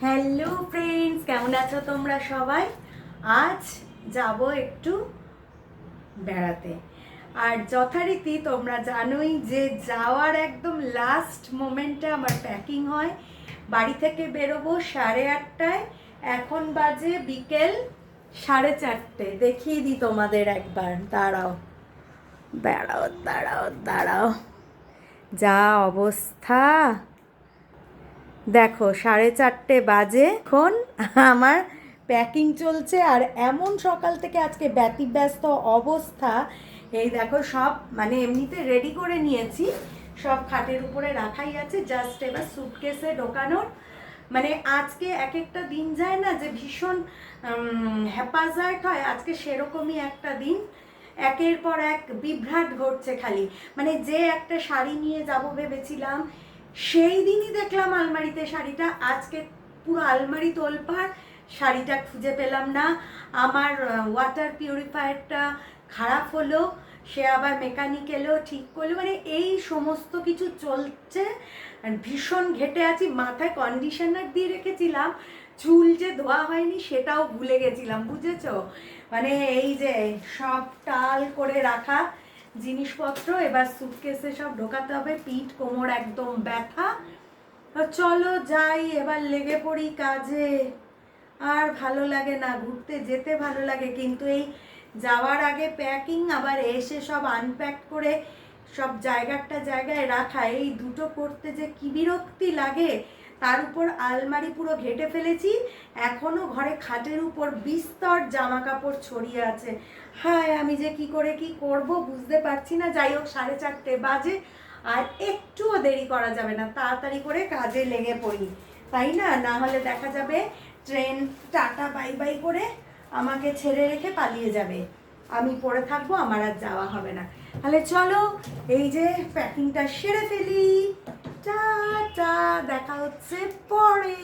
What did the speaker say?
Hello friends, কেমন আছো তোমরা সবাই? আজ যাব একটু বেড়াতে। আর যথারীতি তোমরা জানোই যে যাওয়ার একদম লাস্ট মোমেন্টে আমার প্যাকিং হয়। বাড়ি থেকে বেরোবো 8:30টায়, এখন বাজে বিকেল 4:30। দেখিয়ে দিই তোমাদের একবার, দাঁড়াও দাঁড়াও দাঁড়াও দাঁড়াও, যা অবস্থা দেখো। 4:30 বাজে এখন, আমার প্যাকিং চলছে। আর এমন সকাল থেকে আজকে ব্যতিব্যস্ত অবস্থা। এই দেখো সব মানে এমনিতে রেডি করে নিয়েছি, সব খাটের উপরে রাখাই আছে, জাস্ট এবার সুটকেসে ঢোকানোর। মানে আজকে এক একটা দিন যায় না যে ভীষণ হ্যাপাজার্ট হয়, আজকে সেরকমই একটা দিন। একের পর এক বিভ্রাট ঘটছে খালি। মানে যে একটা শাড়ি নিয়ে যাব ভেবেছিলাম, সেই দিনই দেখলাম আলমারিতে শাড়িটা, আজকে পুরো আলমারি তোলপাড়, শাড়িটা খুঁজে পেলাম না। আমার ওয়াটার পিউরিফায়ারটা খারাপ হলো, সে আবার মেকানিক এলো ঠিক করলো। মানে এই সমস্ত কিছু চলছে, ভীষণ ঘেটে আছি। মাথায় কন্ডিশনার দিয়ে রেখেছিলাম, চুল যে ধোয়া হয়নি সেটাও ভুলে গেছিলাম, বুঝেছো? মানে এই যে সব টাল করে রাখা জিনিসপত্র এবার সুটকেসে সব ঢোকাতে হবে। পিঠ কোমর একদম ব্যথা। চলো যাই, এবার লেগে পড়ি কাজে। আর ভালো লাগে না, ঘুরতে যেতে ভালো লাগে, কিন্তু এই যাওয়ার আগে প্যাকিং, আবার এসে সব আনপ্যাক করে সব জায়গায় রাখা, এই দুটো করতে যে কি বিরক্তি লাগে। তার উপর আলমারি পুরো ঘেটে ফেলেছি, এখনো ঘরে খাটের উপর বিস্তর জামা কাপড় ছড়িয়ে আছে। হায়, আমি যে কি করে কি করব বুঝতে পারছি না। যাই হোক, 4:30 বাজে, আর একটুও দেরি করা যাবে না, তাড়াতাড়ি করে কাজে লেগে পড়ি, তাই না? না হলে দেখা যাবে ট্রেন টাটা বাই বাই করে আমাকে ছেড়ে রেখে পালিয়ে যাবে, আমি পড়ে থাকবো, আমার আর যাওয়া হবে না। তাহলে চলো এই যে প্যাকিংটা সেরে ফেলি। টা টা, দেখা হচ্ছে পরে।